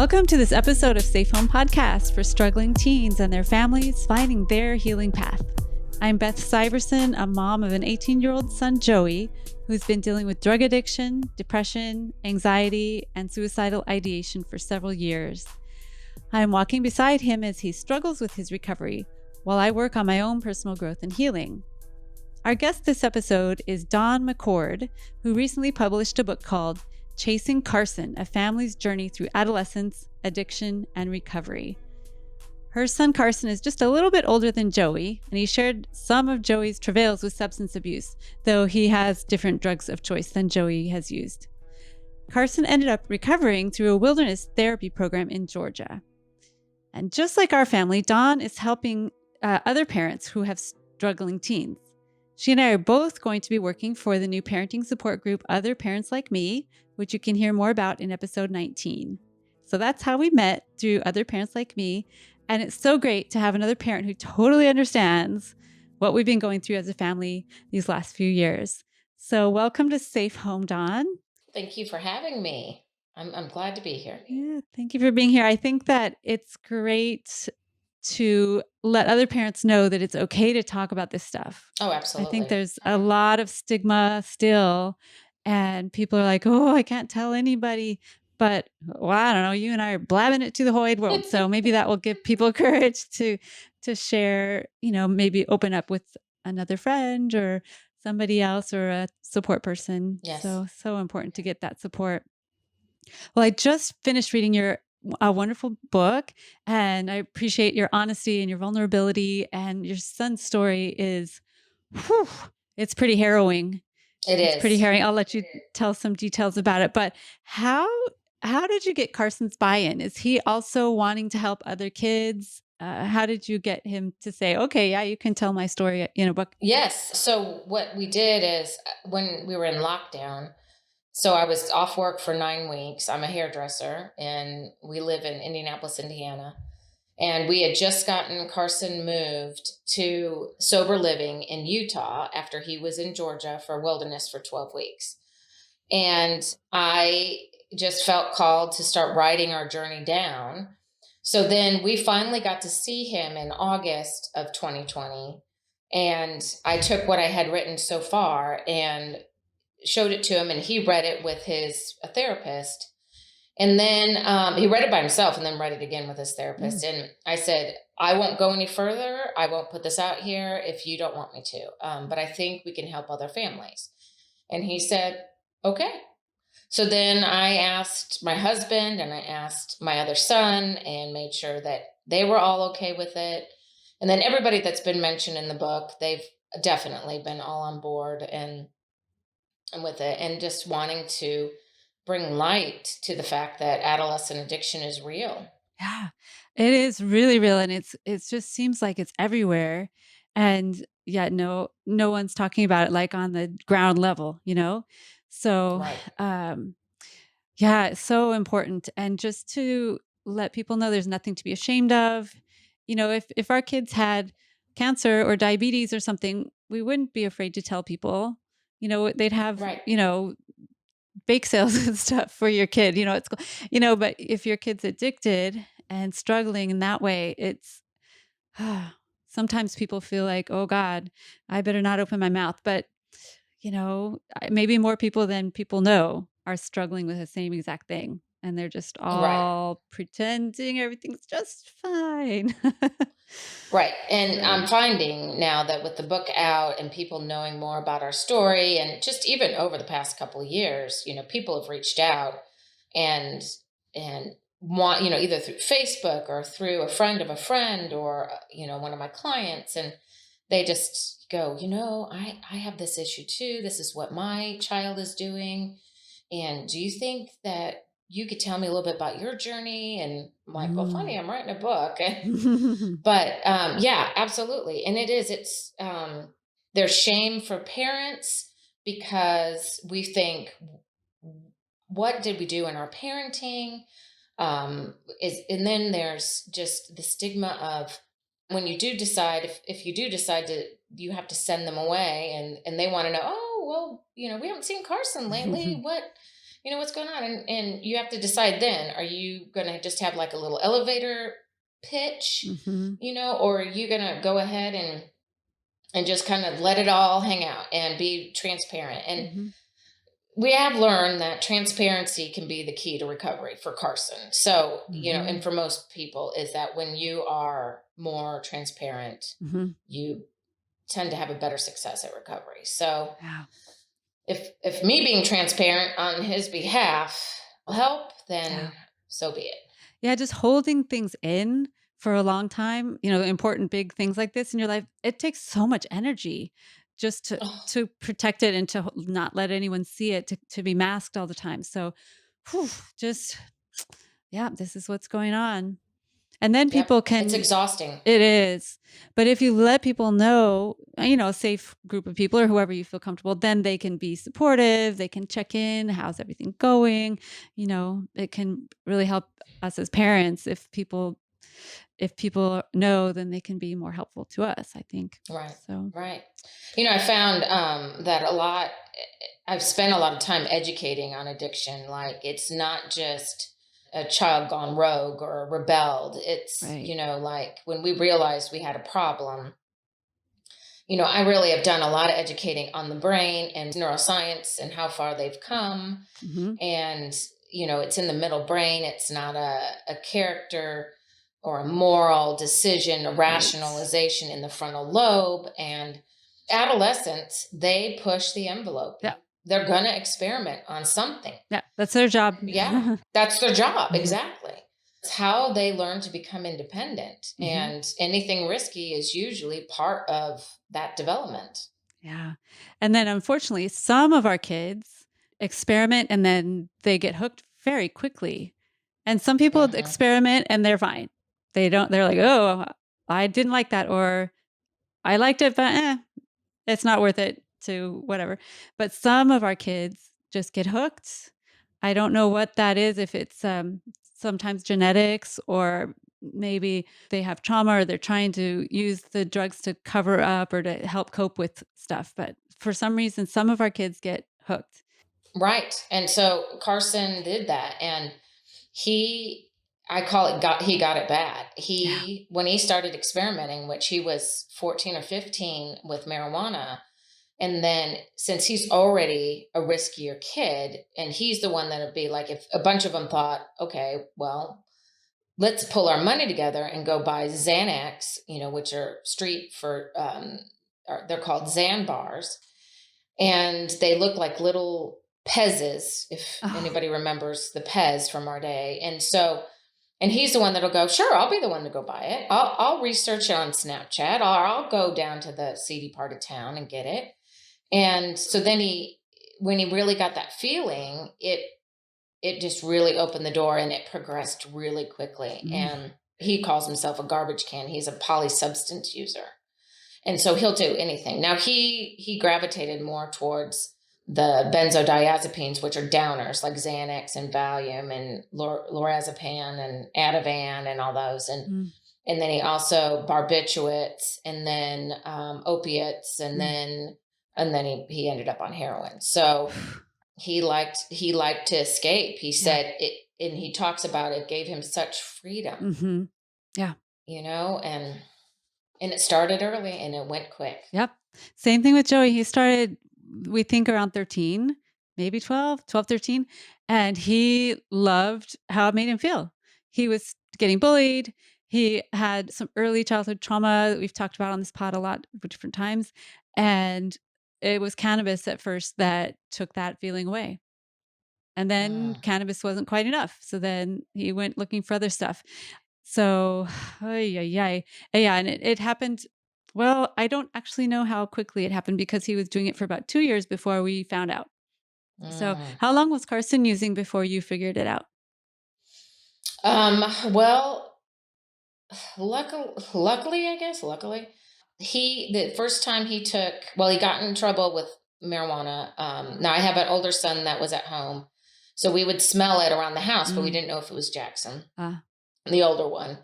Welcome to this episode of Safe Home Podcast for struggling teens and their families finding their healing path. I'm Beth Syverson, a mom of an 18-year-old son, Joey, who's been dealing with drug addiction, depression, anxiety, and suicidal ideation for several years. I'm walking beside him as he struggles with his recovery while I work on my own personal growth and healing. Our guest this episode is Dawn McCord, who recently published a book called Chasing Carson, A Family's Journey Through Adolescence, Addiction, and Recovery. Her son Carson is just a little bit older than Joey, and he shared some of Joey's travails with substance abuse, though he has different drugs of choice than Joey has used. Carson ended up recovering through a wilderness therapy program in Georgia. And just like our family, Dawn is helping other parents who have struggling teens. She and I are both going to be working for the new parenting support group, Other Parents Like Me, which you can hear more about in episode 19. So that's how we met, through Other Parents Like Me. And it's so great to have another parent who totally understands what we've been going through as a family these last few years. So welcome to Safe Home, Dawn. Thank you for having me. I'm glad to be here. Yeah, thank you for being here. I think that it's great to let other parents know that it's okay to talk about this stuff. Oh, I absolutely. think there's a lot of stigma still, and people are like, oh, I can't tell anybody. But, well, I don't know, you and I are blabbing it to the whole wide world. So maybe that will give people courage to share, maybe open up with another friend or somebody else or a support person. Yes. So important to get that support. Well, I just finished reading a wonderful book, and I appreciate your honesty and your vulnerability, and your son's story is, it's pretty harrowing. It's pretty harrowing. I'll let you tell some details about it, but how did you get Carson's buy-in? Is he also wanting to help other kids? How did you get him to say, okay, yeah, you can tell my story in a book? Yes. So what we did is, when we were in lockdown, so I was off work for 9 weeks. I'm a hairdresser, and we live in Indianapolis, Indiana. And we had just gotten Carson moved to sober living in Utah after he was in Georgia for wilderness for 12 weeks. And I just felt called to start writing our journey down. So then we finally got to see him in August of 2020. And I took what I had written so far and showed it to him, and he read it with a therapist. And then he read it by himself and then read it again with his therapist. And I said, I won't go any further. I won't put this out here if you don't want me to. But I think we can help other families. And he said, okay. So then I asked my husband and I asked my other son and made sure that they were all okay with it. And then everybody that's been mentioned in the book, they've definitely been all on board and with it, and just wanting to bring light to the fact that adolescent addiction is real. Yeah, it is really real. And it just seems like it's everywhere. And yet no one's talking about it like on the ground level, So, Right. yeah, it's so important. And just to let people know there's nothing to be ashamed of. If our kids had cancer or diabetes or something, we wouldn't be afraid to tell people. They'd have, Right. bake sales and stuff for your kid, it's, but if your kid's addicted and struggling in that way, it's, sometimes people feel like, oh God, I better not open my mouth. But, maybe more people than people know are struggling with the same exact thing. And they're just all pretending everything's just fine. Right. And I'm finding now that with the book out and people knowing more about our story, and just even over the past couple of years, people have reached out and want, either through Facebook or through a friend of a friend or, one of my clients. And they just go, I have this issue too. This is what my child is doing. And do you think that you could tell me a little bit about your journey? And I'm like, well, funny, I'm writing a book. But yeah, absolutely. And it's there's shame for parents because we think, what did we do in our parenting? And then there's just the stigma of when you do decide, if you do decide to, you have to send them away, and they want to know, oh, well, we haven't seen Carson lately. What, what's going on? And you have to decide then, are you going to just have like a little elevator pitch, or are you going to go ahead and just kind of let it all hang out and be transparent? And we have learned that transparency can be the key to recovery for Carson. So, and for most people, is that when you are more transparent, you tend to have a better success at recovery. So if me being transparent on his behalf will help, then so be it. Yeah, just holding things in for a long time, important big things like this in your life, it takes so much energy just to protect it and to not let anyone see it, to be masked all the time. So this is what's going on. And then people can... It's exhausting. It is. But if you let people know, a safe group of people or whoever you feel comfortable, then they can be supportive. They can check in. How's everything going? It can really help us as parents. If people know, then they can be more helpful to us, I think. Right. So, right. I found that I've spent a lot of time educating on addiction. Like, it's not just a child gone rogue or rebelled. It's, like when we realized we had a problem, I really have done a lot of educating on the brain and neuroscience and how far they've come. And, it's in the middle brain. It's not a character or a moral decision, a rationalization in the frontal lobe. And adolescents, they push the envelope. Yeah. They're going to experiment on something. Yeah, that's their job. Yeah, that's their job. Exactly. It's how they learn to become independent. And anything risky is usually part of that development. Yeah. And then unfortunately, some of our kids experiment and then they get hooked very quickly. And some people experiment and they're fine. They're like, oh, I didn't like that, or I liked it, but it's not worth it to whatever. But some of our kids just get hooked. I don't know what that is, if it's sometimes genetics, or maybe they have trauma, or they're trying to use the drugs to cover up or to help cope with stuff. But for some reason, some of our kids get hooked. Right. And so Carson did that. And I call it he got it bad. When he started experimenting, which he was 14 or 15 with marijuana, and then since he's already a riskier kid, and he's the one that would be like, if a bunch of them thought, okay, well, let's pull our money together and go buy Xanax, which are street for, they're called Xan bars. And they look like little Pez's, if anybody remembers the Pez from our day. And he's the one that'll go, sure, I'll be the one to go buy it. I'll research it on Snapchat, or I'll go down to the seedy part of town and get it. And so then when he really got that feeling, it just really opened the door, and it progressed really quickly. And he calls himself a garbage can. He's a polysubstance user. And so he'll do anything. Now he gravitated more towards the benzodiazepines, which are downers like Xanax and Valium and lorazepam and Ativan and all those. And then he also barbiturates, and then opiates, and then he ended up on heroin. So he liked to escape. He said it, and he talks about it gave him such freedom. Yeah. And it started early and it went quick. Yep. Same thing with Joey. He started, we think, around 13, maybe 12, 13. And he loved how it made him feel. He was getting bullied. He had some early childhood trauma that we've talked about on this pod a lot of different times. And it was cannabis at first that took that feeling away. And then cannabis wasn't quite enough. So then he went looking for other stuff. So, yeah. And it happened. Well, I don't actually know how quickly it happened, because he was doing it for about 2 years before we found out. So how long was Carson using before you figured it out? Well, luckily, the first time he got in trouble with marijuana. Now I have an older son that was at home, so we would smell it around the house, but we didn't know if it was Jackson, the older one.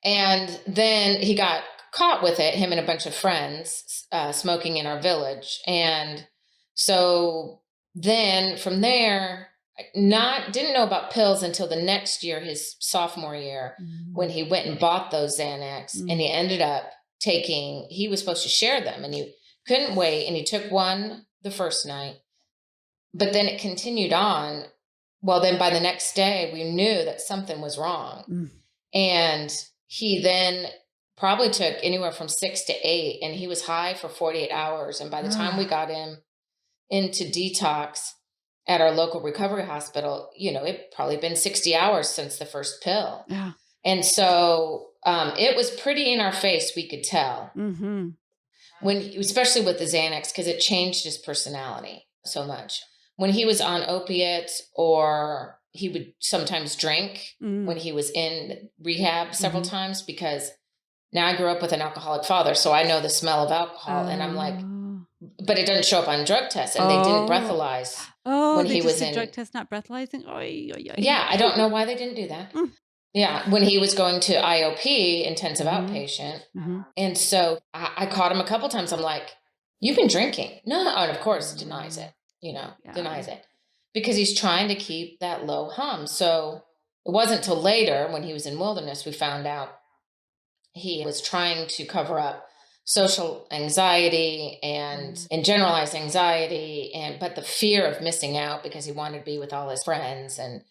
And then he got caught with it, him and a bunch of friends, smoking in our village. And so then from there, didn't know about pills until the next year, his sophomore year, when he went and bought those Xanax, and he ended up he was supposed to share them, and he couldn't wait, and he took one the first night, but then it continued on. Well, then by the next day, we knew that something was wrong. And he then probably took anywhere from 6 to 8, and he was high for 48 hours. And by the time we got him into detox at our local recovery hospital, it probably been 60 hours since the first pill. Yeah. And so it was pretty in our face. We could tell especially with the Xanax, because it changed his personality so much. When he was on opiates, or he would sometimes drink when he was in rehab several times, because now I grew up with an alcoholic father, so I know the smell of alcohol, and I'm like, but it doesn't show up on drug tests, and they didn't breathalyze when he was in drug test, not breathalyzing. Yeah, I don't know why they didn't do that. Yeah, when he was going to IOP, intensive outpatient, and so I caught him a couple times. I'm like, "You've been drinking?" No, and of course denies it. Denies it, because he's trying to keep that low hum. So it wasn't till later, when he was in Wilderness, we found out he was trying to cover up social anxiety and generalized anxiety, but the fear of missing out, because he wanted to be with all his friends, and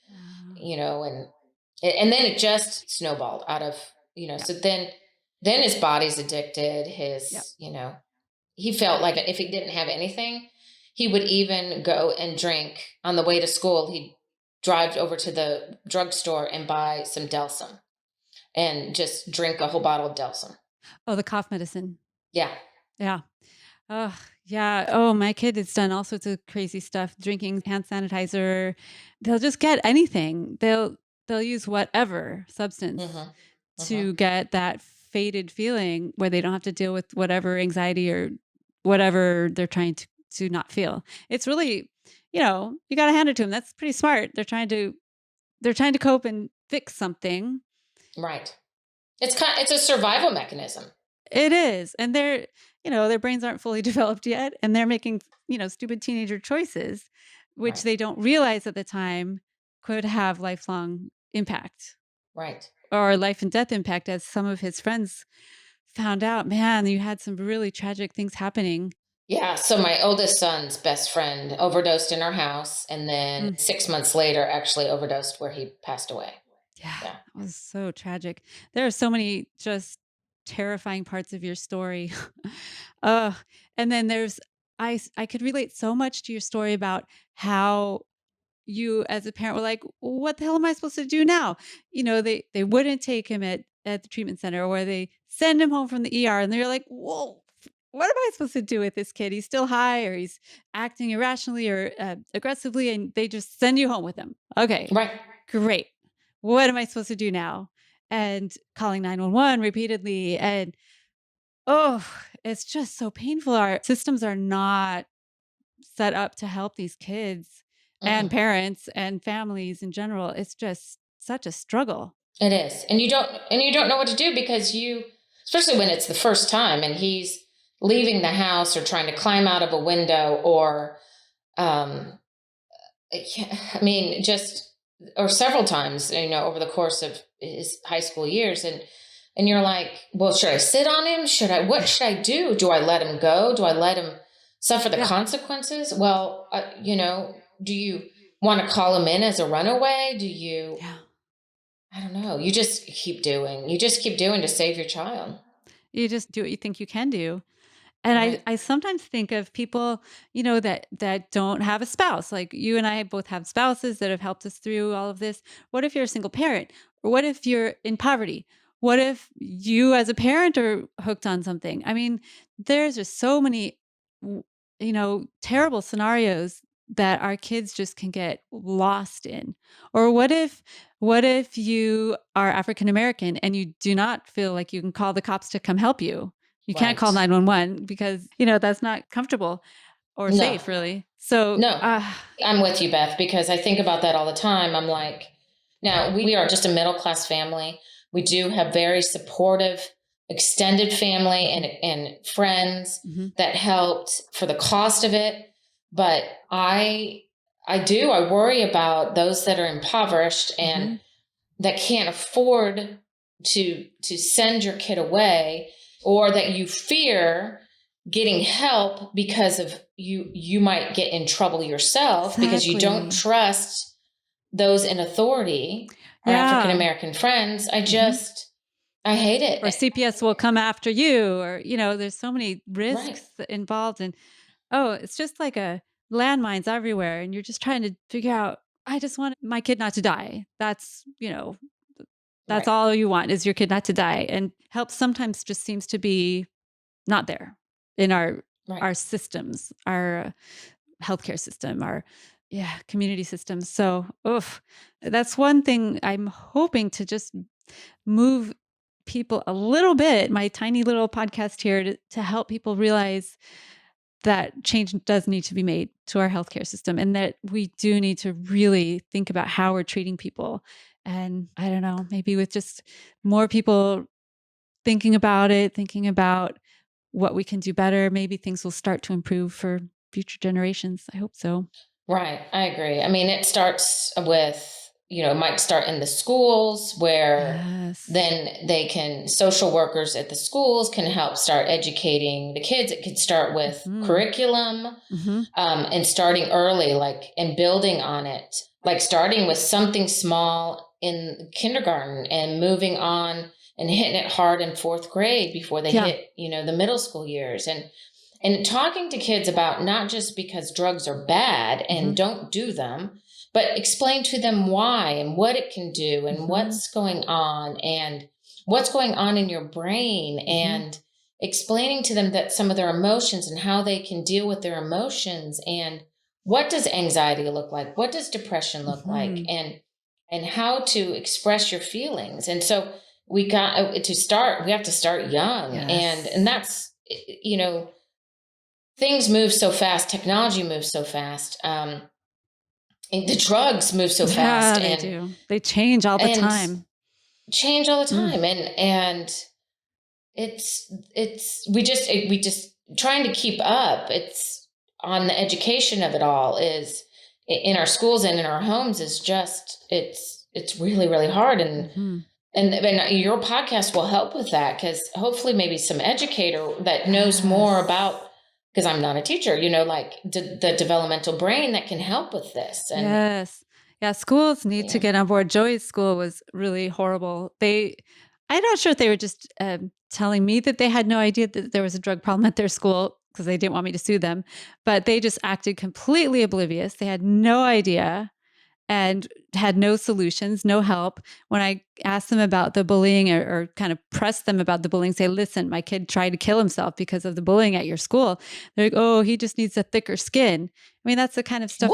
and then it just snowballed out of so then his body's addicted. He felt like if he didn't have anything, he would even go and drink on the way to school. He'd drive over to the drugstore and buy some Delsum and just drink a whole bottle of Delsum. Oh, the cough medicine. Yeah. Yeah. Oh, yeah. Oh, my kid has done all sorts of crazy stuff, drinking hand sanitizer. They'll just get anything. They'll use whatever substance to get that faded feeling where they don't have to deal with whatever anxiety or whatever they're trying to not feel. It's really, you got to hand it to them. That's pretty smart. They're trying to cope and fix something. Right. It's a survival mechanism. It is. And their brains aren't fully developed yet, and they're making, stupid teenager choices, which they don't realize at the time could have lifelong impact. Right. Or life and death impact, as some of his friends found out. Man, you had some really tragic things happening. Yeah. So my oldest son's best friend overdosed in our house, and then 6 months later actually overdosed where he passed away. Yeah. That was so tragic. There are so many just terrifying parts of your story. And then I could relate so much to your story about how you as a parent were like, what the hell am I supposed to do now? They wouldn't take him at the treatment center, or they send him home from the ER, and they're like, whoa, what am I supposed to do with this kid? He's still high, or he's acting irrationally or aggressively, and they just send you home with him. Okay. Right. Great. What am I supposed to do now? And calling 911 repeatedly. And it's just so painful. Our systems are not set up to help these kids and parents and families in general. It's just such a struggle. It is. And you don't know what to do, because especially when it's the first time and he's leaving the house or trying to climb out of a window, or, or several times, over the course of his high school years. And you're like, well, should I sit on him? What should I do? Do I let him go? Do I let him suffer the consequences? Well, do you want to call him in as a runaway? Do you, I don't know. You just keep doing to save your child. You just do what you think you can do. And I sometimes think of people, that don't have a spouse. Like you and I both have spouses that have helped us through all of this. What if you're a single parent? Or what if you're in poverty? What if you as a parent are hooked on something? I mean, there's just so many, terrible scenarios that our kids just can get lost in. Or what if you are African American and you do not feel like you can call the cops to come help you? You can't call 911 because, that's not comfortable or safe, really. So no, I'm with you, Beth, because I think about that all the time. I'm like, now we are just a middle-class family. We do have very supportive extended family and friends that helped for the cost of it. But I I do. I worry about those that are impoverished and that can't afford to send your kid away, or that you fear getting help because of you might get in trouble yourself because you don't trust those in authority, our African American friends. I hate it. Or CPS will come after you, or, there's so many risks involved. And, it's just like landmines everywhere. And you're just trying to figure out, I just want my kid not to die. That's all you want, is your kid not to die. And help sometimes just seems to be not there in our systems, our healthcare system, our community systems. So, that's one thing I'm hoping to just move people a little bit, my tiny little podcast here, to help people realize that change does need to be made to our healthcare system, and that we do need to really think about how we're treating people. And I don't know, maybe with just more people thinking about what we can do better, maybe things will start to improve for future generations. I hope so. Right. I agree. I mean, it starts with, it might start in the schools where then social workers at the schools can help start educating the kids. It could start with curriculum and starting early, and building on it, starting with something small in kindergarten and moving on and hitting it hard in fourth grade before they hit, the middle school years. And talking to kids about not just because drugs are bad and don't do them, but explain to them why and what it can do and what's going on in your brain, and explaining to them that some of their emotions and how they can deal with their emotions, and what does anxiety look like? What does depression look like? And how to express your feelings. And so we have to start young. And that's, things move so fast. Technology moves so fast. And the drugs move so fast. They do. They change all the time. And we just trying to keep up. It's on the education of it all is in our schools and in our homes is just, it's really, really hard. And your podcast will help with that, because hopefully maybe some educator that knows more about, because I'm not a teacher, the developmental brain that can help with this. And schools need to get on board. Joey's school was really horrible. I'm not sure if they were just telling me that they had no idea that there was a drug problem at their school because they didn't want me to sue them, but they just acted completely oblivious. They had no idea and had no solutions, no help. When I asked them about the bullying, or kind of pressed them about the bullying, say, listen, my kid tried to kill himself because of the bullying at your school. They're like, oh, he just needs a thicker skin. I mean, that's the kind of stuff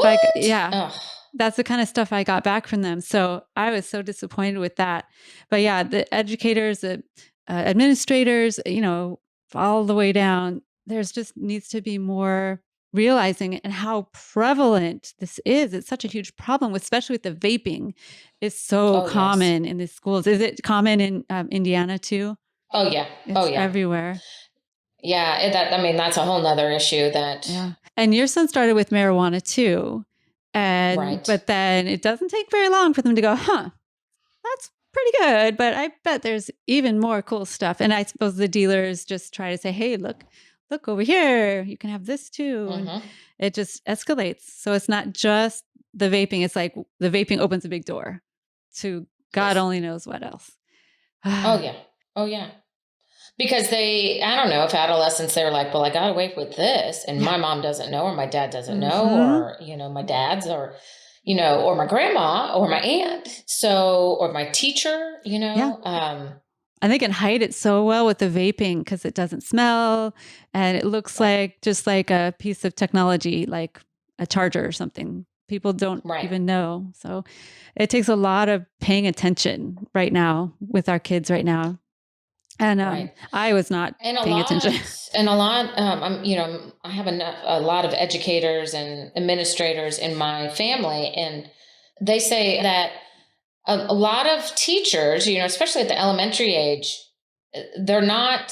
that's the kind of stuff I got back from them. So I was so disappointed with that. But the educators, the administrators, all the way down, there's just needs to be more realizing and how prevalent this is. It's such a huge problem, especially with the vaping. It's so common in the schools. Is it common in Indiana too? Oh yeah. It's everywhere. Yeah. That's a whole nother issue And your son started with marijuana too. But then it doesn't take very long for them to go, that's pretty good. But I bet there's even more cool stuff. And I suppose the dealers just try to say, hey, look over here, you can have this too. And it just escalates. So it's not just the vaping. It's like the vaping opens a big door to God only knows what else. Oh yeah. Because I don't know if adolescents, they're like, well, I got away with this and my mom doesn't know, or my dad doesn't know, or, my dad's, or, or my grandma or my aunt. So, or my teacher, and they can hide it so well with the vaping because it doesn't smell and it looks like just like a piece of technology, like a charger or something. People don't even know. So it takes a lot of paying attention right now with our kids right now. And I was not paying attention. And a lot, I have a lot of educators and administrators in my family, and they say that a lot of teachers, especially at the elementary age, they're not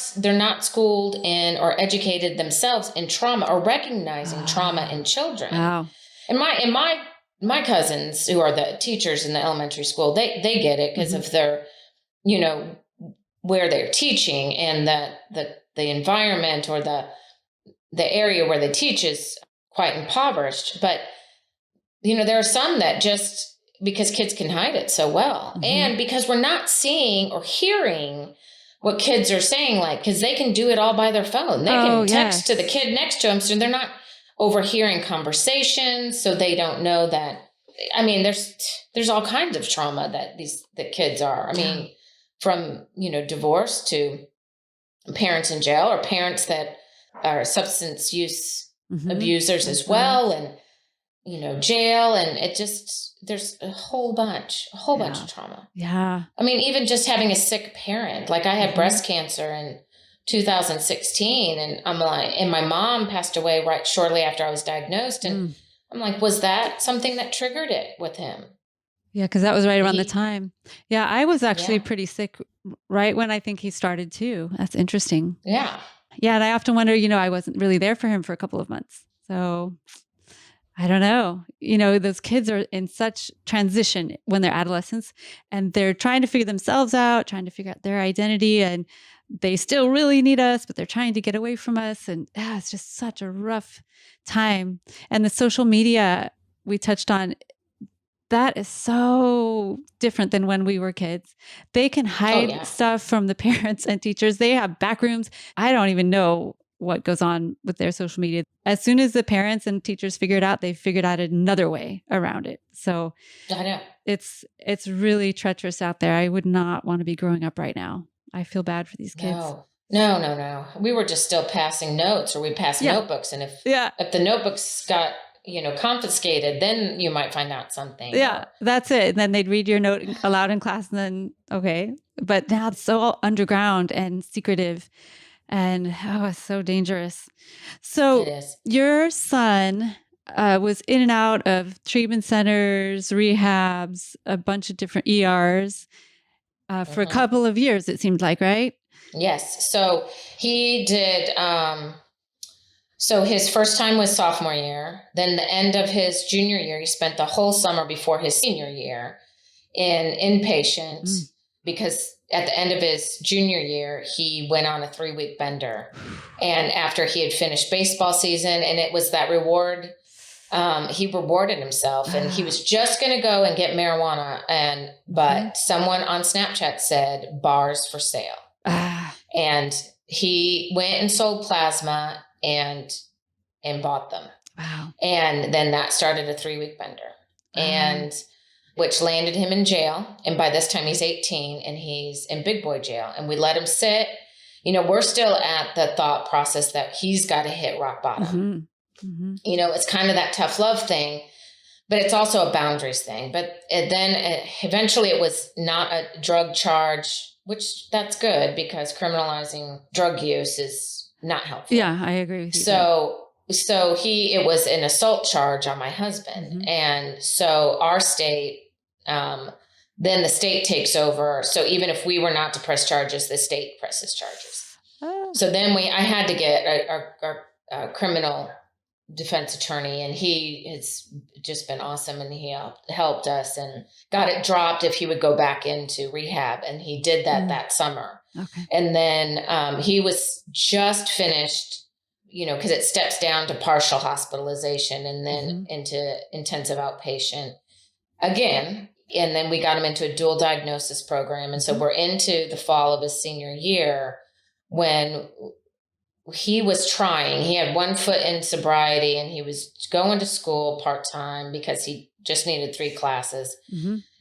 schooled in or educated themselves in trauma or recognizing trauma in children. Wow. In my my cousins who are the teachers in the elementary school, they get it because of their, where they're teaching and the environment or the area where they teach is quite impoverished. But, there are some that just because kids can hide it so well. And because we're not seeing or hearing what kids are saying, because they can do it all by their phone. They can text to the kid next to them. So they're not overhearing conversations. So they don't know that. I mean, there's all kinds of trauma that the kids are. I mean, from, divorce to parents in jail or parents that are substance use abusers as well. And, jail. And there's a whole bunch of trauma. Yeah. I mean, even just having a sick parent, I had breast cancer in 2016 and and my mom passed away right shortly after I was diagnosed. And I'm like, was that something that triggered it with him? Yeah. Cause that was right around the time. Yeah. I was actually pretty sick right when I think he started too. That's interesting. Yeah. Yeah. And I often wonder, I wasn't really there for him for a couple of months. So I don't know. Those kids are in such transition when they're adolescents and they're trying to figure themselves out, trying to figure out their identity, and they still really need us, but they're trying to get away from us. And it's just such a rough time. And the social media we touched on, that is so different than when we were kids. They can hide stuff from the parents and teachers. They have back rooms. I don't even know what goes on with their social media. As soon as the parents and teachers figure it out, they figured out another way around it. So I know it's really treacherous out there. I would not want to be growing up right now. I feel bad for these kids. No. We were just still passing notes, or we passed notebooks. And if the notebooks got, confiscated, then you might find out something. Yeah, that's it. And then they'd read your note aloud in class and then, okay. But now it's so underground and secretive. And it's so dangerous. So your son was in and out of treatment centers, rehabs, a bunch of different ERs for a couple of years, it seemed like, right? Yes. So he did. So his first time was sophomore year. Then the end of his junior year, he spent the whole summer before his senior year in inpatient because at the end of his junior year, he went on a 3-week bender. And after he had finished baseball season, and it was that reward, he rewarded himself and he was just going to go and get marijuana. But someone on Snapchat said bars for sale. And he went and sold plasma and bought them. Wow. And then that started a 3-week bender. And which landed him in jail. And by this time he's 18 and he's in big boy jail. And we let him sit. We're still at the thought process that he's got to hit rock bottom. It's kind of that tough love thing, but it's also a boundaries thing. But then eventually it was not a drug charge, which that's good because criminalizing drug use is not helpful. Yeah, I agree with you. So it was an assault charge on my husband. And so our state, then the state takes over. So even if we were not to press charges, the state presses charges. So then I had to get our criminal defense attorney, and he has just been awesome. And he helped us and got it dropped if he would go back into rehab. And he did that summer. Okay. And then he was just finished, because it steps down to partial hospitalization and then into intensive outpatient again. And then we got him into a dual diagnosis program. And so we're into the fall of his senior year when he was trying. He had one foot in sobriety and he was going to school part-time because he just needed 3 classes.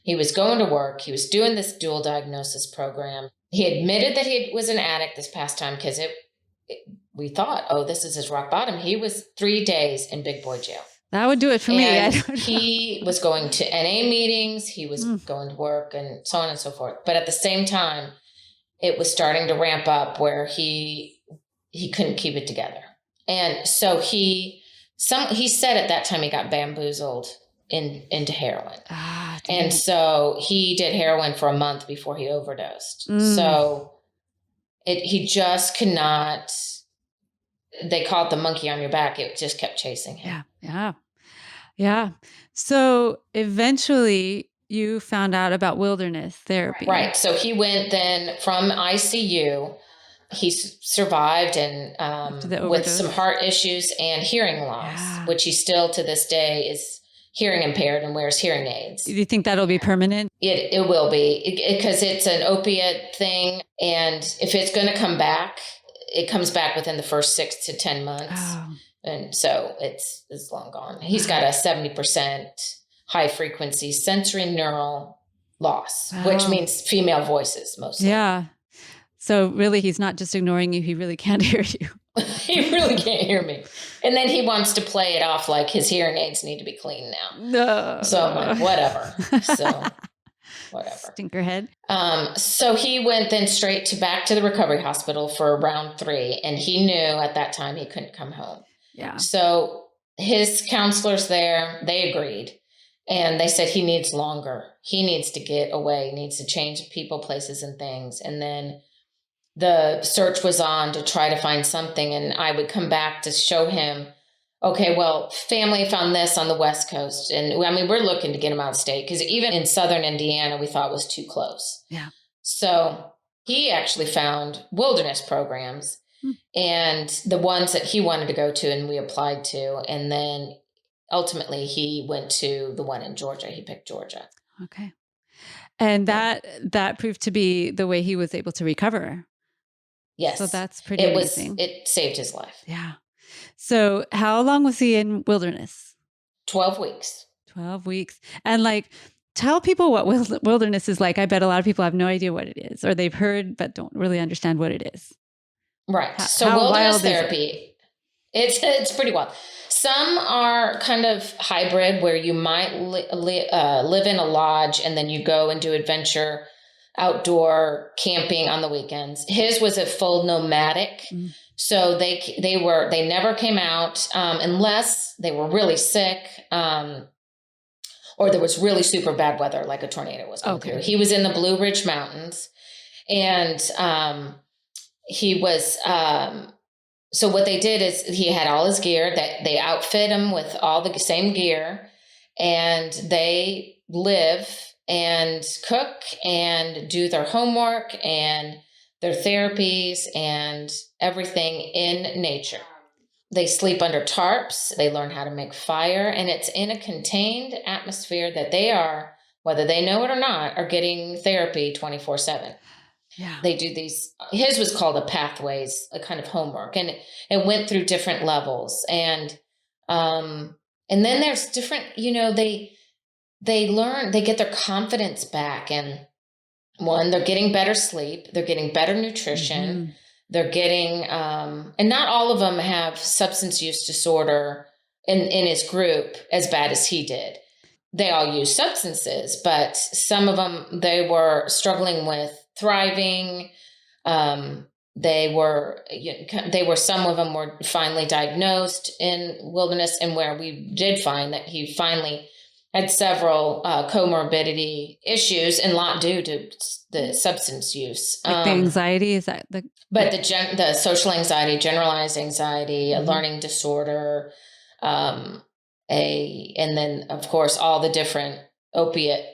He was going to work. He was doing this dual diagnosis program. He admitted that he was an addict this past time because we thought, this is his rock bottom. He was 3 days in big boy jail. That would do it for me. He was going to NA meetings. He was going to work and so on and so forth. But at the same time, it was starting to ramp up where he couldn't keep it together. And so he said at that time he got bamboozled into heroin. And so he did heroin for a month before he overdosed. So he just could not, they call it the monkey on your back. It just kept chasing him. Yeah. Yeah. So eventually you found out about wilderness therapy. Right. So he went then from ICU. He survived and After the with overdose. some heart issues and hearing loss, Yeah. which he still to this day is hearing impaired and wears hearing aids. Do you think that'll be permanent? It will be, because it's an opiate thing. And if it's going to come back, it comes back within the first 6 to 10 months. Oh. And so it's long gone. He's got a 70% high frequency sensory neural loss, which means female voices mostly. Yeah. So really, he's not just ignoring you. He really can't hear you. He really can't hear me. And then he wants to play it off like his hearing aids need to be cleaned now. No. So I'm like, whatever. So whatever. Stinkerhead. So he went then straight back to the recovery hospital for round 3. And he knew at that time he couldn't come home. Yeah. So his counselors there, they agreed. And they said he needs longer. He needs to get away, needs to change people, places, and things. And then the search was on to try to find something. And I would come back to show him, okay, well, family found this on the West Coast. And I mean, we're looking to get him out of state because even in Southern Indiana, we thought was too close. Yeah. So he actually found wilderness programs and the ones that he wanted to go to and we applied to. And then ultimately he went to the one in Georgia. He picked Georgia. Okay. And that proved to be the way he was able to recover. Yes. So that's pretty amazing. It saved his life. Yeah. So how long was he in wilderness? 12 weeks. 12 weeks. And like, tell people what wilderness is like. I bet a lot of people have no idea what it is, or they've heard, but don't really understand what it is. Right. So wilderness therapy, it's pretty wild. Some are kind of hybrid where you might live in a lodge and then you go and do adventure outdoor camping on the weekends. His was a full nomadic. So they never came out unless they were really sick or there was really super bad weather, like a tornado was going through. He was in the Blue Ridge Mountains and he was, so what they did is he had all his gear that they outfit him with all the same gear and they live and cook and do their homework and their therapies and everything in nature. They sleep under tarps. They learn how to make fire, and it's in a contained atmosphere that they are, whether they know it or not, are getting therapy 24/7. Yeah. They do these, his was called a pathways, a kind of homework, and it went through different levels. And then there's different, they learn, they get their confidence back. And one, they're getting better sleep. They're getting better nutrition. They're getting, and not all of them have substance use disorder in his group as bad as he did. They all use substances, but some of them, they were struggling with thriving. Some of them were finally diagnosed in wilderness, and where we did find that he finally had several comorbidity issues, and a lot due to the substance use. Like the anxiety, is that the? But the social anxiety, generalized anxiety, a learning disorder, and then of course all the different opiate.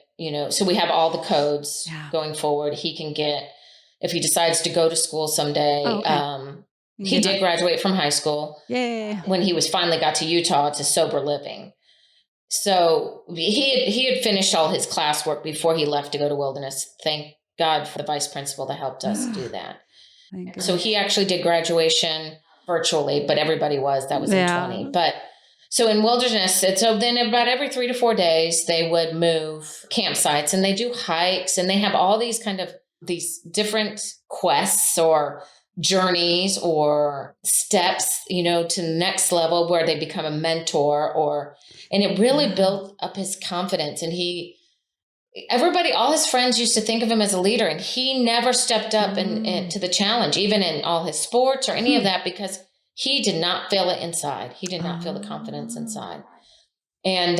So we have all the codes going forward. He can get, if he decides to go to school someday. He did graduate from high school. Yay! When he was finally got to Utah to sober living. So he had finished all his classwork before he left to go to wilderness. Thank God for the vice principal that helped us do that. So he actually did graduation virtually, but everybody that was in 20. But so in wilderness, so then about every 3 to 4 days, they would move campsites and they do hikes and they have all these these different quests or journeys or steps, to the next level where they become a mentor and it really built up his confidence. And all his friends used to think of him as a leader, and he never stepped up to the challenge, even in all his sports or any of that, because he did not feel it inside. He did not feel the confidence inside. And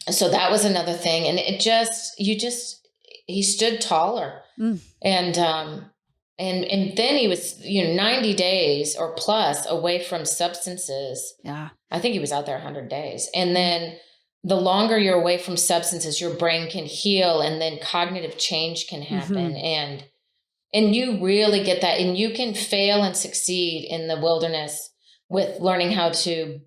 so that was another thing. And he stood taller. And And then he was, 90 days or plus away from substances. Yeah. I think he was out there 100 days. And then the longer you're away from substances, your brain can heal, and then cognitive change can happen. And you really get that. And you can fail and succeed in the wilderness with learning how to,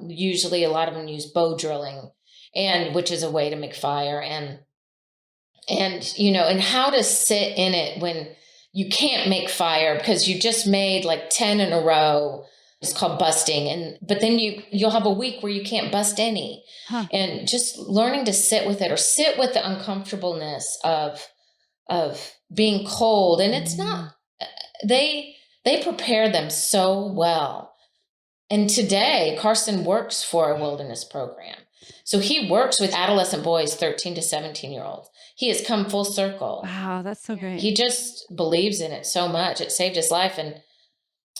usually a lot of them use bow drilling, and which is a way to make fire, and how to sit in it when you can't make fire because you just made like 10 in a row. It's called busting. But then you'll have a week where you can't bust any. And just learning to sit with it, or sit with the uncomfortableness of being cold. And it's not, they prepare them so well. And today Carson works for a wilderness program. So he works with adolescent boys, 13 to 17-year-olds. He has come full circle. Wow, that's so great. He just believes in it so much. It saved his life. And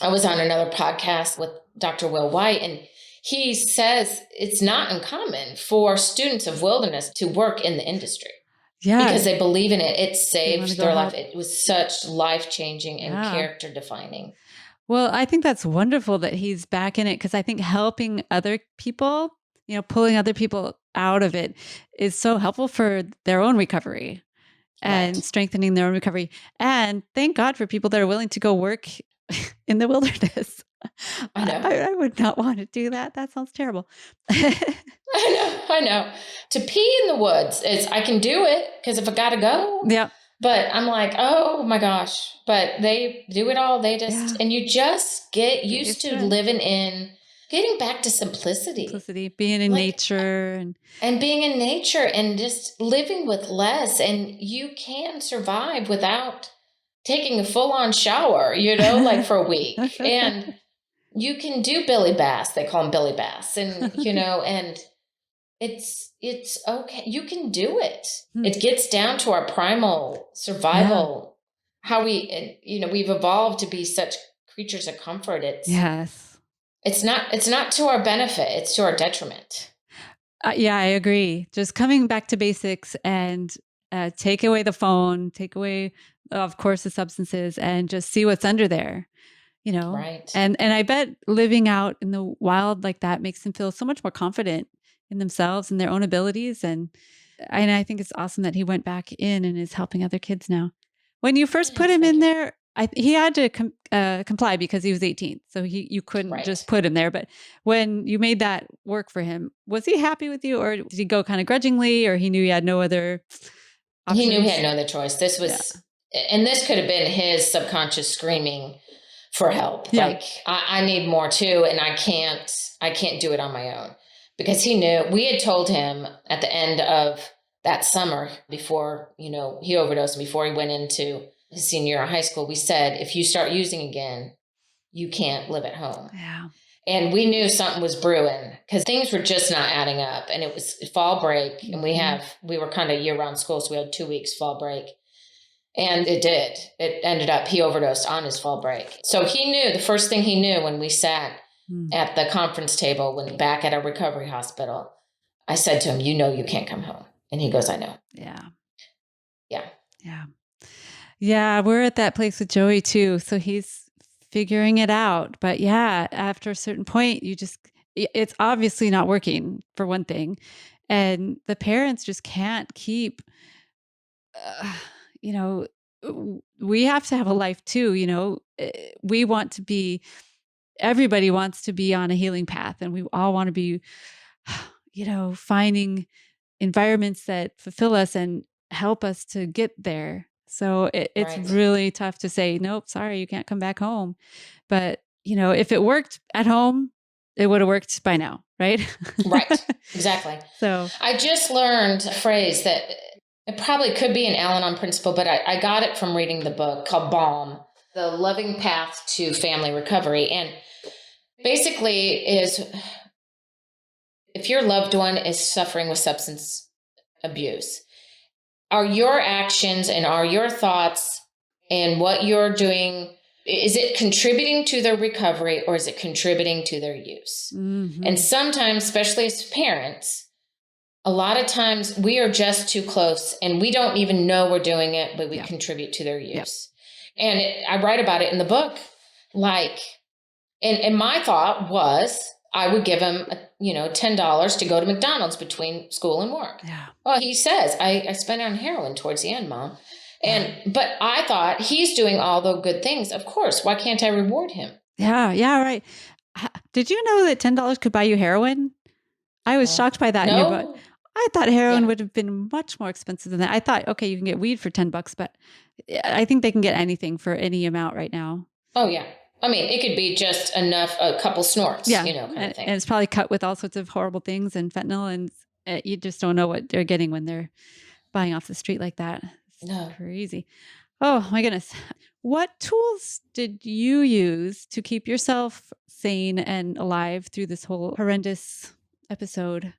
I was on another podcast with Dr. Will White, and he says it's not uncommon for students of wilderness to work in the industry. Yeah. Because they believe in it. It saved their life. It was such life-changing and character-defining. Well, I think that's wonderful that he's back in it, because I think helping other people, pulling other people out of it is so helpful for their own recovery and strengthening their own recovery. And thank God for people that are willing to go work in the wilderness. I know. I would not want to do that. That sounds terrible. I know. To pee in the woods I can do it because if I got to go. Yeah. But I'm like, oh my gosh. But they do it all. They just, and you just get used to living in, getting back to simplicity, being in nature and being in nature and just living with less. And you can survive without taking a full-on shower, like for a week. And you can do billy baths. They call them billy baths. And, and it's okay. You can do it. It gets down to our primal survival, how we've evolved to be such creatures of comfort. It's not to our benefit. It's to our detriment. Yeah, I agree. Just coming back to basics and take away the phone, take away, of course, the substances, and just see what's under there, Right. And I bet living out in the wild like that makes them feel so much more confident in themselves and their own abilities. And I think it's awesome that he went back in and is helping other kids now. When you first put him in there, he had to comply because he was 18. So you couldn't just put him there. But when you made that work for him, was he happy with you, or did he go kind of grudgingly, or he knew he had no other options? He knew he had no other choice. This was, and this could have been his subconscious screaming for help. Yeah. Like, I need more too. And I can't do it on my own, because he knew. We had told him at the end of that summer before, he overdosed, and before he went into his senior year of high school, we said, if you start using again, you can't live at home. Yeah. And we knew something was brewing because things were just not adding up. And it was fall break, and we were kind of year-round school, so we had 2 weeks fall break. And it did. It ended up, he overdosed on his fall break. So he knew, the first thing he knew when we sat at the conference table, back at a recovery hospital, I said to him, you can't come home. And he goes, I know. Yeah. Yeah. Yeah. Yeah. We're at that place with Joey too. So he's figuring it out. But after a certain point, it's obviously not working, for one thing. And the parents just can't keep, we have to have a life too. Everybody wants to be on a healing path, and we all want to be, finding environments that fulfill us and help us to get there. So it's really tough to say, nope, sorry, you can't come back home. But, if it worked at home, it would have worked by now, right? Right. Exactly. So I just learned a phrase that it probably could be an Al-Anon principle, but I got it from reading the book called BALM, The Loving Path to Family Recovery. And basically is, if your loved one is suffering with substance abuse, are your actions and are your thoughts and what you're doing, is it contributing to their recovery, or is it contributing to their use? Mm-hmm. And sometimes, especially as parents, a lot of times we are just too close and we don't even know we're doing it, but we contribute to their use. And I write about it in the book. Like, and my thought was I would give him, $10 to go to McDonald's between school and work. Yeah. Well, he says, I spent it on heroin towards the end, Mom. But I thought he's doing all the good things. Of course. Why can't I reward him? Yeah. Yeah. Right. Did you know that $10 could buy you heroin? I was shocked by that. No. I thought heroin would have been much more expensive than that. I thought, okay, you can get weed for $10, but I think they can get anything for any amount right now. Oh, yeah. I mean, it could be just enough, a couple snorts, kind of thing. And it's probably cut with all sorts of horrible things and fentanyl, and you just don't know what they're getting when they're buying off the street like that. It's crazy. Oh, my goodness. What tools did you use to keep yourself sane and alive through this whole horrendous episode?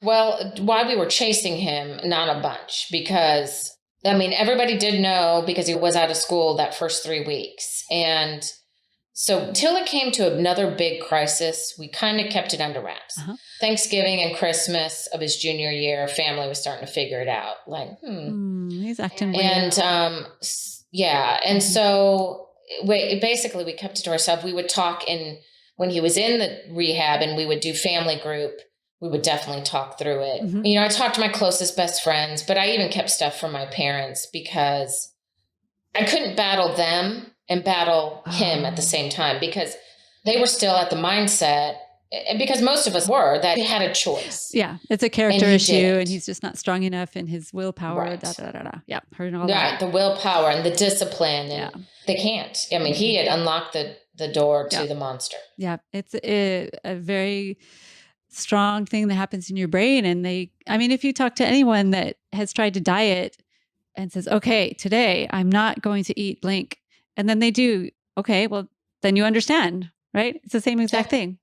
Well, while we were chasing him, not a bunch, because, everybody did know because he was out of school that first 3 weeks. And so till it came to another big crisis, we kind of kept it under wraps. Uh-huh. Thanksgiving and Christmas of his junior year, family was starting to figure it out. Like, he's acting weird. And, And so basically we kept it to ourselves. We would talk when he was in the rehab and we would do family group. We would definitely talk through it. Mm-hmm. I talked to my closest best friends, but I even kept stuff from my parents because I couldn't battle them and battle him at the same time because they were still at the mindset, and because most of us were, that he had a choice. Yeah, it's a character issue and he's just not strong enough in his willpower. Right. Yeah, heard all that. Right, the willpower and the discipline. And they can't. He had unlocked the door to the monster. Yeah, it's a very strong thing that happens in your brain. And if you talk to anyone that has tried to diet and says, okay, today I'm not going to eat blank. And then they do, okay, well, then you understand, right? It's the same exact thing.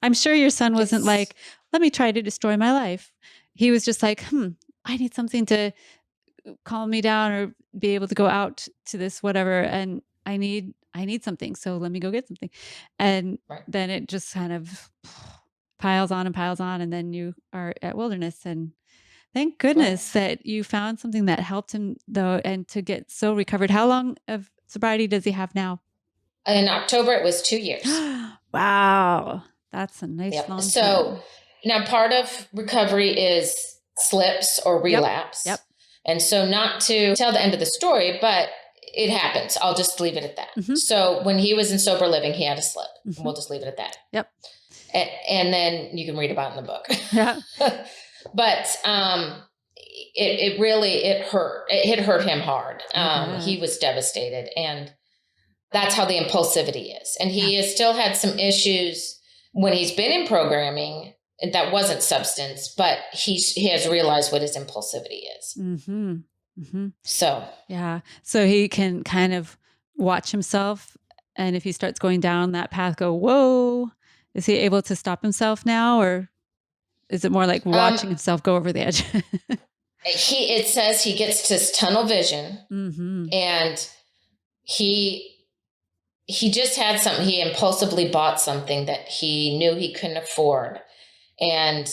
I'm sure your son wasn't like, let me try to destroy my life. He was just like, I need something to calm me down or be able to go out to this, whatever. And I need something. So let me go get something. And then it just kind of piles on. And then you are at wilderness. And thank goodness that you found something that helped him though. And to get so recovered. How long of sobriety does he have now? In October, it was 2 years. Wow. That's a nice long time. So now part of recovery is slips or relapse. Yep. And so not to tell the end of the story, but it happens. I'll just leave it at that. Mm-hmm. So when he was in sober living, he had a slip. Mm-hmm. We'll just leave it at that. Yep. And then you can read about it in the book. Yeah. But it hurt. It hurt him hard. He was devastated. And that's how the impulsivity is. And he has still had some issues when he's been in programming that wasn't substance, but he has realized what his impulsivity is. Mm-hmm. Mm-hmm. So. Yeah. So he can kind of watch himself. And if he starts going down that path, go, whoa, is he able to stop himself now? Or is it more like watching himself go over the edge? It says he gets this tunnel vision, and he just had something. He impulsively bought something that he knew he couldn't afford. And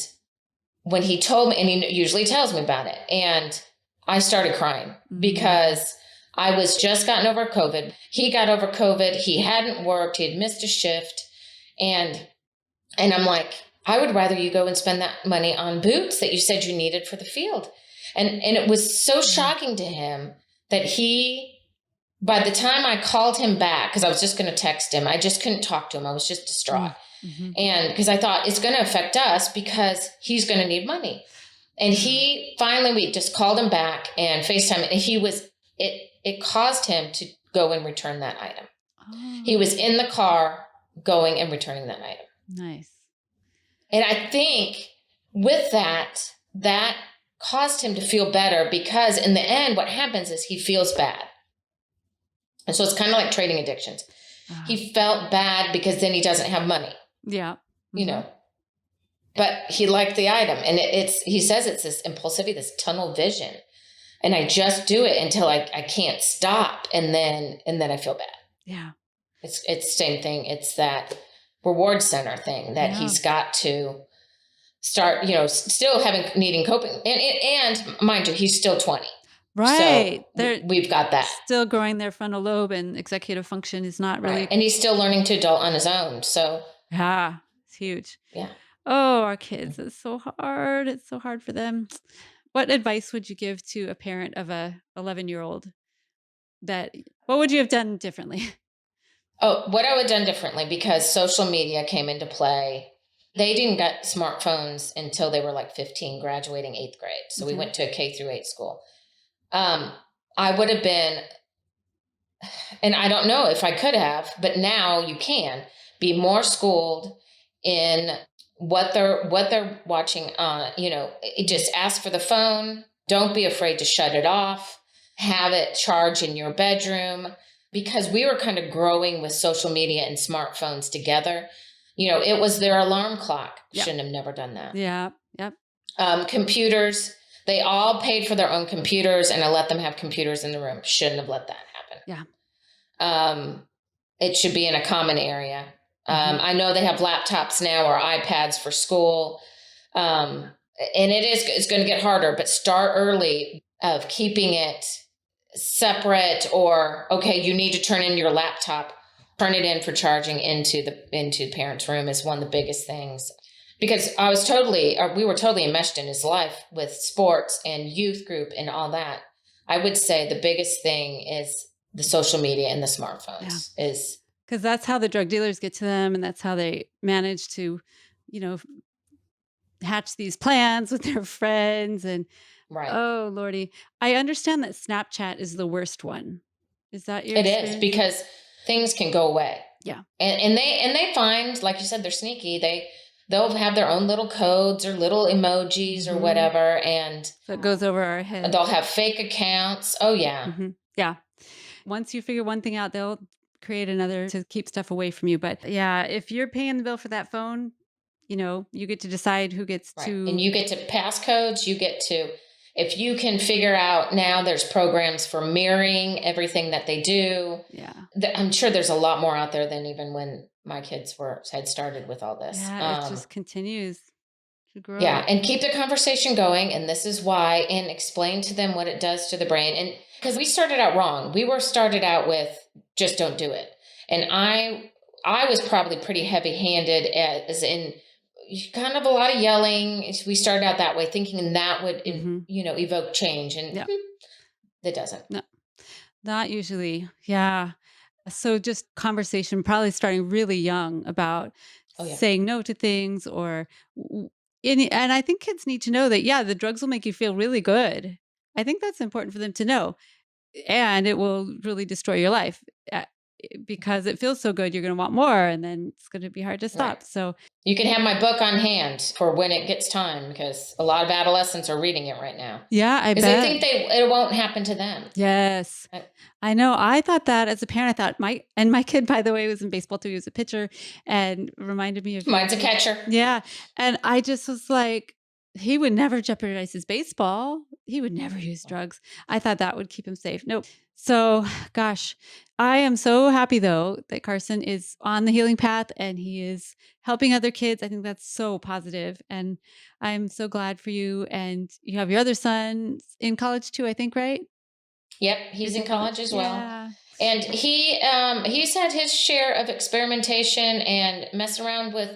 when he told me, and he usually tells me about it, and I started crying because I was just gotten over COVID. He got over COVID. He hadn't worked. He had missed a shift. And I'm like, I would rather you go and spend that money on boots that you said you needed for the field. And it was so shocking to him that by the time I called him back, because I was just going to text him, I just couldn't talk to him. I was just distraught. Mm-hmm. And because I thought it's going to affect us because he's going to need money. And we just called him back and FaceTime. And it caused him to go and return that item. Oh. He was in the car going and returning that item. Nice. And I think with that caused him to feel better because in the end, what happens is he feels bad. And so it's kind of like trading addictions. He felt bad because then he doesn't have money. Yeah. Mm-hmm. But he liked the item. And he says it's this impulsivity, this tunnel vision. And I just do it until I can't stop. And then I feel bad. Yeah. It's the same thing. It's that reward center thing that he's got to start, still needing coping. And mind you, he's still 20. Right. So They're we've got that. still growing their frontal lobe, and executive function is not really. Right. And he's still learning to adult on his own. So yeah, it's huge. yeah. Oh, our kids, it's so hard. It's so hard for them. What advice would you give to a parent of a 11-year-old? What would you have done differently? Oh, what I would have done differently, because social media came into play. They didn't get smartphones until they were like 15, graduating 8th grade. So we went to a K-8 school. I would have been, and I don't know if I could have, but now you can be more schooled in what they're watching. Just ask for the phone. Don't be afraid to shut it off. Have it charge in your bedroom, because we were kind of growing with social media and smartphones together. It was their alarm clock. Yep. Shouldn't have never done that. Yeah. Yep. Computers. They all paid for their own computers, and I let them have computers in the room. Shouldn't have let that happen. Yeah. It should be in a common area. I know they have laptops now or iPads for school. And it's going to get harder, but start early of keeping it separate, or, okay, you need to turn in your laptop, turn it in for charging into the parent's room is one of the biggest things. Because we were totally enmeshed in his life with sports and youth group and all that. I would say the biggest thing is the social media and the smartphones. Is because that's how the drug dealers get to them, and that's how they manage to, hatch these plans with their friends. And right. Oh Lordy, I understand that Snapchat is the worst one. Is that your experience? It is, because things can go away. Yeah, and they find, like you said, they're sneaky. They'll have their own little codes or little emojis or whatever, and so it goes over our heads. They'll have fake accounts. Oh yeah. Yeah. Once you figure one thing out, they'll create another to keep stuff away from you. But yeah, if you're paying the bill for that phone, you get to decide who gets to. And you get to passcodes. You get to, if you can figure out, now there's programs for mirroring everything that they do. Yeah. I'm sure there's a lot more out there than even when my kids had started with all this. Yeah, it just continues to grow. Yeah, and keep the conversation going. And this is why, and explain to them what it does to the brain. And because we started out wrong. We were started out with just don't do it. And I was probably pretty heavy-handed, as in kind of a lot of yelling. We started out that way, thinking that would, evoke change. And it doesn't. No, not usually. Yeah. So just conversation, probably starting really young about saying no to things, and I think kids need to know that, the drugs will make you feel really good. I think that's important for them to know, and it will really destroy your life because it feels so good. You're going to want more, and then it's going to be hard to stop. Right. So you can have my book on hand for when it gets time, because a lot of adolescents are reading it right now. Yeah, I bet. Because they think it won't happen to them. Yes. I know. I thought that as a parent. I thought my kid, by the way, was in baseball too. He was a pitcher, and reminded me of mine's a catcher. Yeah. And I just was like, he would never jeopardize his baseball. He would never use drugs. I thought that would keep him safe. Nope. So, gosh, I am so happy though that Carson is on the healing path and he is helping other kids. I think that's so positive, and I'm so glad for you. And you have your other son in college too, I think, right? Yep, he's in college as well. Yeah. And he's had his share of experimentation and mess around with.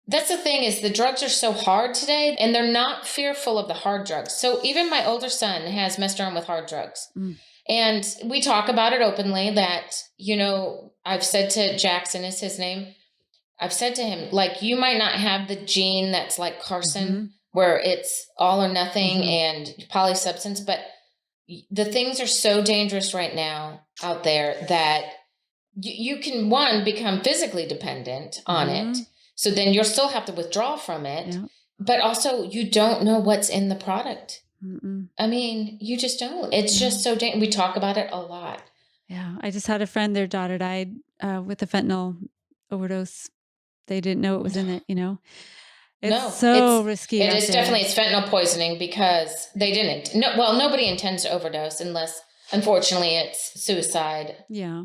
That's the thing, is the drugs are so hard today, and they're not fearful of the hard drugs. So even my older son has messed around with hard drugs. And we talk about it openly that, I've said to Jackson, is his name. I've said to him, like, you might not have the gene that's like Carson, where it's all or nothing and polysubstance, but the things are so dangerous right now out there that you can, one, become physically dependent on it. So then you'll still have to withdraw from it, but also you don't know what's in the product. I mean, you just don't. It's just so dangerous. We talk about it a lot. Yeah. I just had a friend, their daughter died with a fentanyl overdose. They didn't know it was in it, It's risky. It is definitely, it's fentanyl poisoning, because they didn't. Nobody intends to overdose unless, unfortunately, it's suicide. Yeah.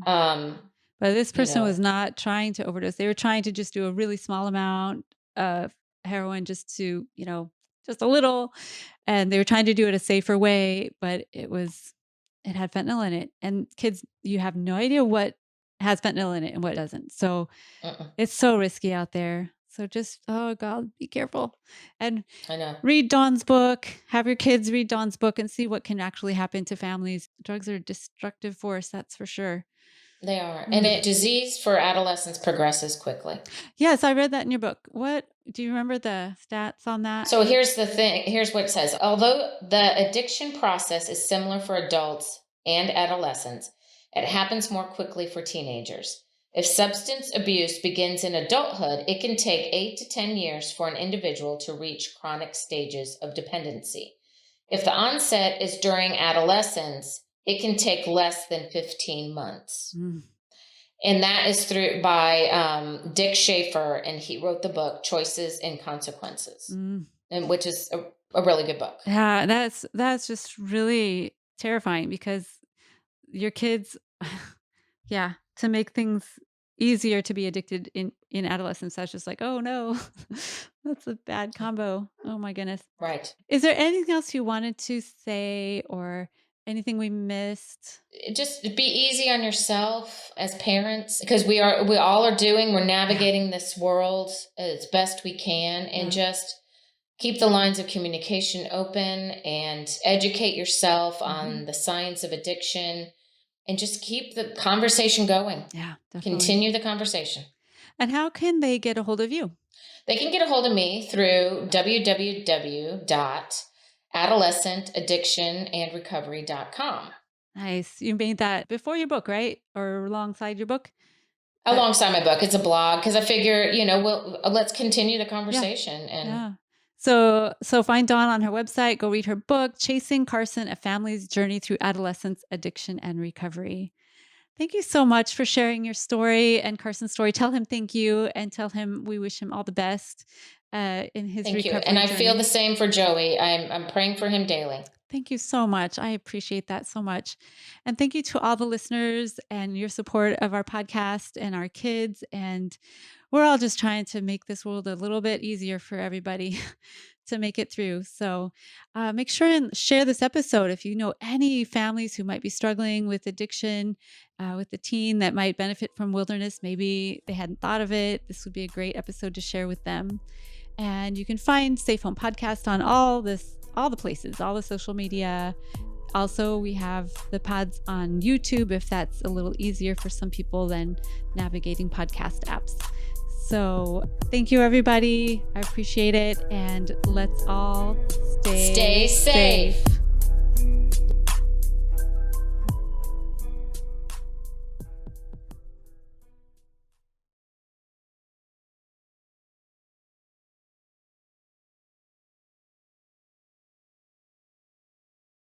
But this person was not trying to overdose. They were trying to just do a really small amount of heroin, just to, just a little. and they were trying to do it a safer way, but it had fentanyl in it. And kids, you have no idea what has fentanyl in it and what doesn't. So it's so risky out there. So just, oh God, be careful. And I know. Read Dawn's book. Have your kids read Dawn's book and see what can actually happen to families. Drugs are a destructive force, that's for sure. They are. And disease for adolescents progresses quickly. Yes, I read that in your book. What do you remember the stats on that? So here's the thing. Here's what it says. Although the addiction process is similar for adults and adolescents, it happens more quickly for teenagers. If substance abuse begins in adulthood, it can take 8 to 10 years for an individual to reach chronic stages of dependency. If the onset is during adolescence, it can take less than 15 months. And that is by Dick Schaefer, and he wrote the book Choices and Consequences, and which is a really good book. Yeah, that's just really terrifying because your kids, to make things easier to be addicted in adolescence, that's just like, oh no, that's a bad combo. Oh my goodness. Right. Is there anything else you wanted to say or anything we missed? Just be easy on yourself as parents, because we're navigating this world as best we can, and just keep the lines of communication open and educate yourself on the science of addiction, and just keep the conversation going. Yeah, definitely. Continue the conversation. And how can they get a hold of you? They can get a hold of me through www.adolescentaddictionandrecovery.com. Nice. You made that before your book, right? Or alongside your book? Alongside my book. It's a blog because I figure, let's continue the conversation. So find Dawn on her website. Go read her book, Chasing Carson, A Family's Journey Through Adolescence, Addiction, and Recovery. Thank you so much for sharing your story and Carson's story. Tell him thank you and tell him we wish him all the best in his recovery. Thank you. And I feel the same for Joey. I'm praying for him daily. Thank you so much. I appreciate that so much. And thank you to all the listeners and your support of our podcast and our kids. And we're all just trying to make this world a little bit easier for everybody to make it through. So make sure and share this episode if you know any families who might be struggling with addiction, with a teen that might benefit from Wilderness. Maybe they hadn't thought of it. This would be a great episode to share with them. And you can find Safe Home Podcast on all the places, all the social media. Also, we have the pods on YouTube if that's a little easier for some people than navigating podcast apps. So thank you, everybody. I appreciate it. And let's all stay safe.